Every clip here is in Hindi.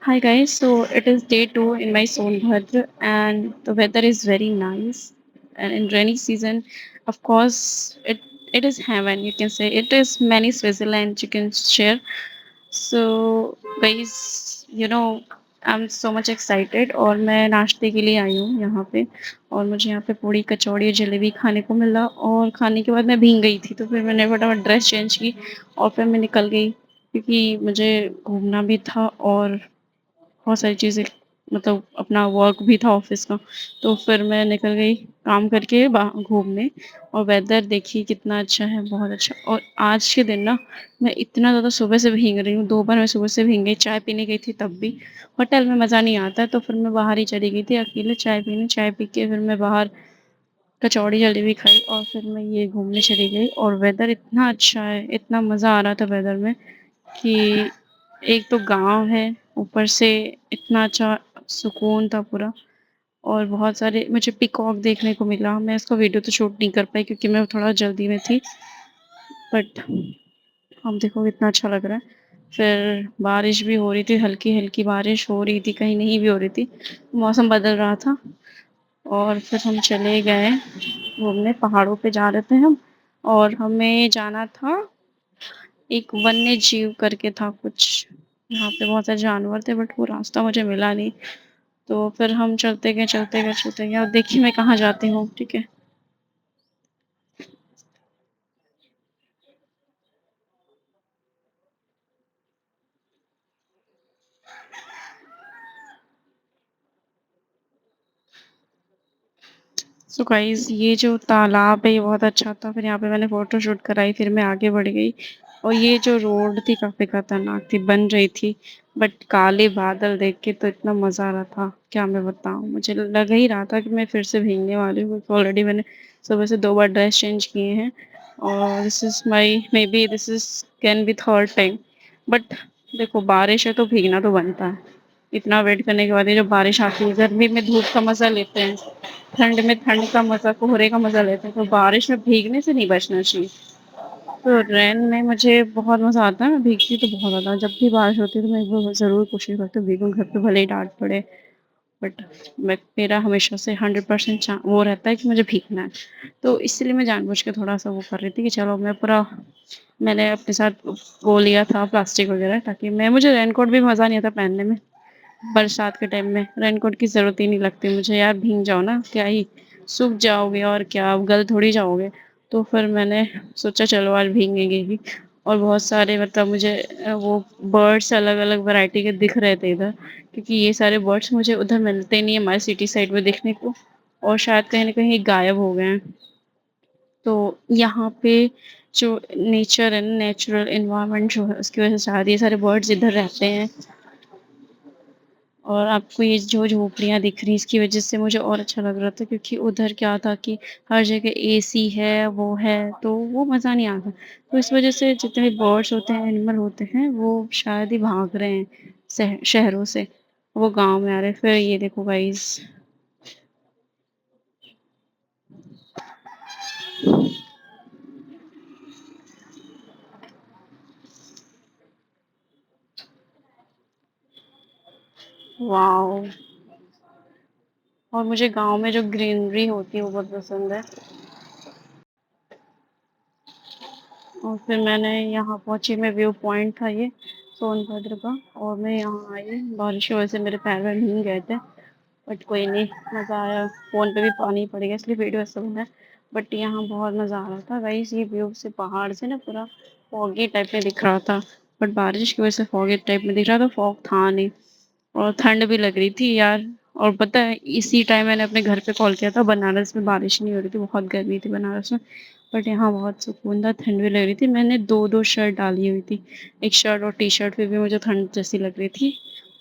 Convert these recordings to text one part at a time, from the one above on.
Hi guys, so it is day two in my Sonbhadra and the weather is very nice. And in rainy season, of course, it is heaven. You can say it is many Switzerland you can share. So guys, I'm so much excited और मैं नाश्ते के लिए आई हूँ यहाँ पे और मुझे यहाँ पे पूड़ी कचौड़ी जलेबी खाने को मिला और खाने के बाद मैं भीग गई थी तो फिर मैंने फटाफट ड्रेस चेंज की और फिर मैं निकल गई क्योंकि मुझे घूमना भी था और बहुत सारी चीज़ें मतलब अपना वर्क भी था ऑफिस का। तो फिर मैं निकल गई काम करके घूमने और वेदर देखिए कितना अच्छा है, बहुत अच्छा। और आज के दिन ना मैं इतना ज़्यादा सुबह से भीग रही हूँ, 2 बार मैं सुबह से भीग गई, चाय पीने गई थी तब भी। होटल में मज़ा नहीं आता है तो फिर मैं बाहर ही चली गई थी अकेले चाय पीने, चाय पी के फिर मैं बाहर कचौड़ी जलेबी खाई और फिर मैं ये घूमने चली गई और वेदर इतना अच्छा है, इतना मज़ा आ रहा था वेदर में कि एक तो गाँव है, ऊपर से इतना अच्छा सुकून था पूरा और बहुत सारे मुझे पीकॉक देखने को मिला। मैं इसका वीडियो तो शूट नहीं कर पाई क्योंकि मैं थोड़ा जल्दी में थी, बट अब देखो कितना अच्छा लग रहा है। फिर बारिश भी हो रही थी, हल्की-हल्की बारिश हो रही थी, कहीं नहीं भी हो रही थी। मौसम बदल रहा था और फिर हम चले गए घूमने, पहाड़ों पे जा रहे थे हम और हमें जाना था एक वन्य जीव करके था कुछ, यहाँ पे बहुत सारे जानवर थे बट वो रास्ता मुझे मिला नहीं। तो फिर हम चलते गए और देखिए मैं कहाँ जाती हूँ, ठीक है? सो गाइस ये जो तालाब है ये बहुत अच्छा था, फिर यहाँ पे मैंने फ़ोटो शूट कराई, फिर मैं आगे बढ़ गई और ये जो रोड थी काफ़ी खतरनाक थी, बन रही थी बट काले बादल देख के तो इतना मज़ा आ रहा था, क्या मैं बताऊँ? मुझे लग ही रहा था कि मैं फिर से भीगने वाली हूँ क्योंकि ऑलरेडी मैंने सुबह से 2 बार ड्रेस चेंज किए हैं और this is my maybe this is can be third time. But देखो बारिश है तो भीगना तो बनता है। इतना वेट करने के बाद ये जो बारिश आती है, गर्मी में धूप का मज़ा लेते हैं, ठंड में ठंड का मज़ा, कोहरे का मज़ा लेते हैं, तो बारिश में भीगने से नहीं बचना चाहिए। तो रेन में मुझे बहुत मज़ा आता है, मैं भीगती तो बहुत ज़्यादा, जब भी बारिश होती है तो मैं एक बार ज़रूर कोशिश करती हूँ भीगूँ, घर पे भले ही डाँट पड़े, बट मैं मेरा हमेशा से 100% वो रहता है कि मुझे भीगना है। तो इसलिए मैं जानबूझ के थोड़ा-सा वो कर रही थी कि चलो मैं पूरा मैंने अपने साथ वो लिया था प्लास्टिक वगैरह ताकि मैं मुझे रेनकोट भी मज़ा नहीं आता पहनने में। बरसात के टाइम में रेनकोट की ज़रूरत ही नहीं लगती मुझे यार, भीग जाओ ना, क्या ही सूख जाओगे और क्या, अब गल थोड़ी जाओगे। तो फिर मैंने सोचा चलो आज भीगेंगे ही और बहुत सारे मतलब मुझे वो बर्ड्स अलग-अलग वैरायटी के दिख रहे थे इधर, क्योंकि ये सारे बर्ड्स मुझे उधर मिलते ही नहीं है हमारे सिटी साइड में देखने को और शायद कहीं न कहीं गायब हो गए हैं। तो यहाँ पे जो नेचर है, नेचुरल एनवायरनमेंट जो है उसकी वज़ह से शायद ये सारे बर्ड्स इधर रहते हैं और आपको ये जो झोपड़ियाँ दिख रही हैं इसकी वज़ह से मुझे और अच्छा लग रहा था क्योंकि उधर क्या था कि हर जगह एसी है, वो है, तो वो मज़ा नहीं आता। तो इस वज़ह से जितने भी बर्ड्स होते हैं, एनिमल होते हैं, वो शायद ही भाग रहे हैं शहरों से, वो गाँव में आ रहे हैं। फिर ये देखो गाइस, वॉव! और मुझे गाँव में जो ग्रीनरी होती है वो बहुत पसंद है। और फिर मैंने यहाँ पहुँची, मैं व्यू पॉइंट था ये सोनभद्र का और मैं यहाँ आई, बारिश की वजह से मेरे पैर वैर भीग गए थे बट कोई नहीं, मज़ा आया। फ़ोन पे भी पानी पड़ गया इसलिए वीडियो ऐसा बना है, बट यहाँ बहुत मज़ा आ रहा था गाइस। ये व्यू से पहाड़ से ना पूरा फॉगी टाइप में दिख रहा था, बट बारिश की वजह से फॉगी टाइप में दिख रहा था, फॉग था नहीं और ठंड भी लग रही थी यार। और पता है इसी टाइम मैंने अपने घर पे कॉल किया था, बनारस में बारिश नहीं हो रही थी, बहुत गर्मी थी बनारस में, बट यहाँ बहुत सुकून था, ठंड भी लग रही थी। मैंने 2-2 शर्ट डाली हुई थी, एक शर्ट और टी-शर्ट पे भी मुझे ठंड जैसी लग रही थी।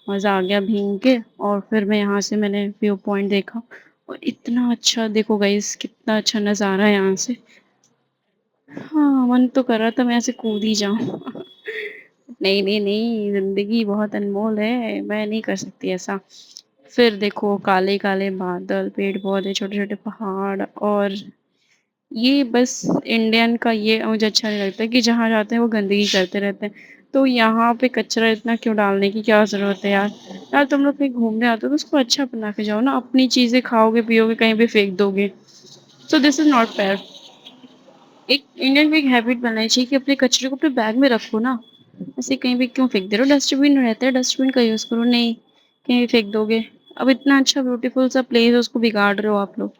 मज़ा आ गया भीग के और फिर मैं यहाँ से मैंने व्यू पॉइंट देखा और इतना अच्छा, देखो गाइस कितना अच्छा नज़ारा है यहाँ से। हाँ, मन तो कर रहा था मैं ऐसे कूद ही जाऊँ। नहीं, नहीं, नहीं, ज़िंदगी बहुत अनमोल है, मैं नहीं कर सकती ऐसा। फिर देखो काले-काले बादल, पेड़-पौधे, छोटे-छोटे पहाड़ और ये बस इंडियन का ये मुझे अच्छा नहीं लगता कि जहाँ जाते हैं वो गंदगी करते रहते हैं। तो यहाँ पे कचरा इतना क्यों डालने की क्या ज़रूरत है यार? यार तुम लोग कहीं घूमने आते हो तो उसको अच्छा बना के जाओ ना, अपनी चीजें खाओगे पियोगे कहीं भी फेंक दोगे, so this is not fair. एक इंडियन में एक हैबिट बनानी चाहिए कि अपने कचरे को अपने बैग में रखो ना, ऐसे कहीं भी क्यों फेंक दे रहे हो? डस्टबिन रहता है, डस्टबिन का यूज करो, नहीं कहीं भी फेंक दोगे। अब इतना अच्छा ब्यूटीफुल सा प्लेस है उसको बिगाड़ रहे हो आप लोग।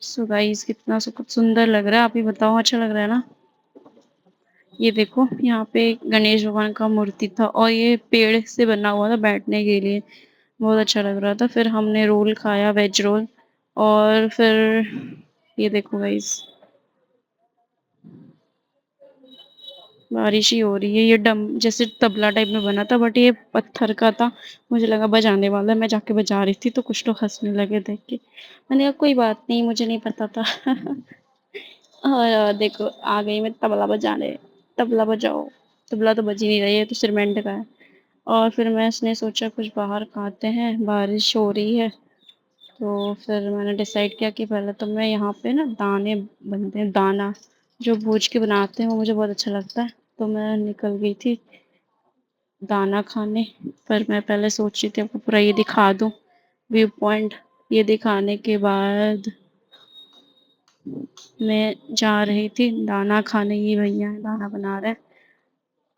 सो गाइस कितना कुछ सुंदर लग रहा है, आप ही बताओ, अच्छा लग रहा है ना? ये देखो यहाँ पे गणेश भगवान का मूर्ति था और ये पेड़ से बना हुआ था बैठने के लिए, बहुत अच्छा लग रहा था। फिर हमने रोल खाया, वेज रोल। और फिर ये देखो गाइस, बारिश ही हो रही है। ये डम जैसे तबला टाइप में बना था बट ये पत्थर का था। मुझे लगा बजाने वाला है, मैं जाके बजा रही थी तो कुछ लोग हंसने लगे देख के। मैंने कहा कोई बात नहीं, मुझे नहीं पता था। और देखो आ गई मैं तबला बजाने, तबला बजाओ। तबला तो बज ही नहीं रही है, तो सिरमेंट का है। और फिर मैंने सोचा कुछ बाहर खाते हैं, बारिश हो रही है। तो फिर मैंने डिसाइड किया कि पहले तो मैं यहाँ पे ना दाने बनते हैं, दाना जो भूज के बनाते हैं वो मुझे बहुत अच्छा लगता है। तो मैं निकल गई थी दाना खाने। पर मैं पहले सोच रही थी आपको पूरा ये दिखा दूँ व्यू पॉइंट। ये दिखाने के बाद मैं जा रही थी दाना खाने। ये भैया दाना बना रहे हैं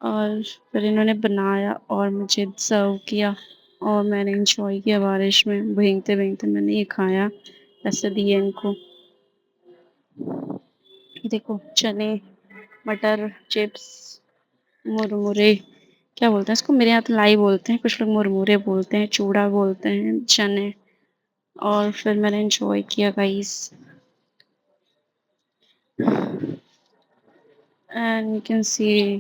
और फिर इन्होंने बनाया और मुझे सर्व किया और मैंने इंजॉय किया बारिश में भीगते भीगते मैंने ये खाया। ऐसे दिए इनको। देखो चने, मटर, चिप्स, मुरमुरे, क्या बोलते हैं इसको, मेरे यहाँ तो लाई बोलते हैं, कुछ लोग मुरमुरे बोलते हैं, चूड़ा बोलते हैं, चने। और फिर मैंने एंजॉय किया guys. And you can see,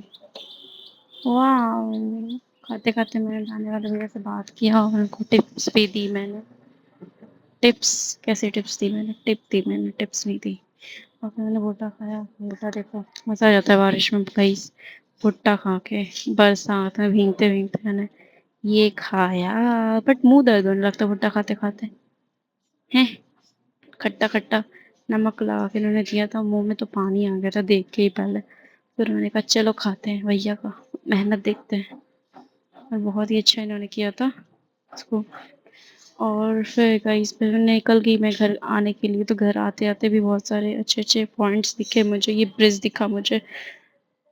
वाह। खाते खाते मैंने जाने वाले भैया से बात किया और उनको टिप्स भी दी मैंने। टिप्स, कैसे टिप्स दी मैंने? टिप दी मैंने, टिप्स नहीं दी। और फिर मैंने भुट्टा खाया। भुट्टा देखो मज़ा आ जाता है बारिश में गाइस, भुट्टा खा के बरसात में भीगते भीगते मैंने ये खाया। बट मुंह दर्द होने लगता भुट्टा खाते खाते हैं। खट्टा खट्टा नमक लगा के इन्होंने दिया था, मुंह में तो पानी आ गया था देख के ही पहले। फिर उन्होंने कहा चलो खाते हैं भैया का मेहनत देखते हैं। और बहुत ही अच्छा इन्होंने किया था उसको। और फिर गाइस फिर निकल गई मैं घर आने के लिए। तो घर आते आते भी बहुत सारे अच्छे अच्छे पॉइंट्स दिखे मुझे, ये ब्रिज दिखा मुझे।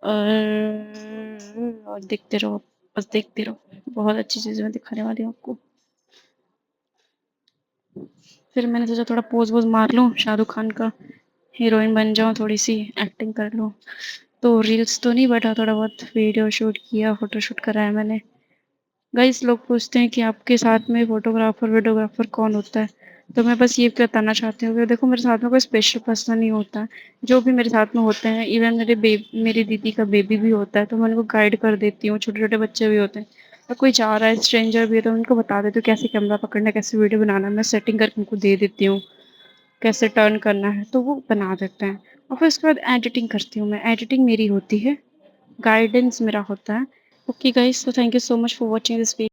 और देखते रहो, बस देखते रहो, बहुत अच्छी चीज़ें मैं दिखाने वाली हूँ आपको। फिर मैंने सोचा थोड़ा पोज वोज मार लूँ शाहरुख खान का, हीरोइन बन जाऊँ, थोड़ी सी एक्टिंग कर लूँ। तो रील्स तो नहीं बटा, थोड़ा बहुत वीडियो शूट किया, फोटो शूट कराया मैंने। गाइस लोग पूछते हैं कि आपके साथ में फोटोग्राफर वीडियोग्राफर कौन होता है? तो मैं बस ये बताना चाहती हूँ कि देखो मेरे साथ में कोई स्पेशल पर्सन नहीं होता है। जो भी मेरे साथ में होते हैं, इवन मेरी दीदी का बेबी भी होता है तो मैं उनको गाइड कर देती हूँ, छोटे छोटे बच्चे भी होते हैं। और कोई जा रहा है स्ट्रेंजर भी है तो उनको बता देती हूँ कैसे कैमरा पकड़ना है, कैसे वीडियो बनाना है, मैं सेटिंग करके उनको दे देती हूँ कैसे टर्न करना है, तो वो बना देते हैं। और फिर उसके बाद एडिटिंग करती हूँ मैं, एडिटिंग मेरी होती है, गाइडेंस मेरा होता है। Okay guys, so thank you so much for watching this video.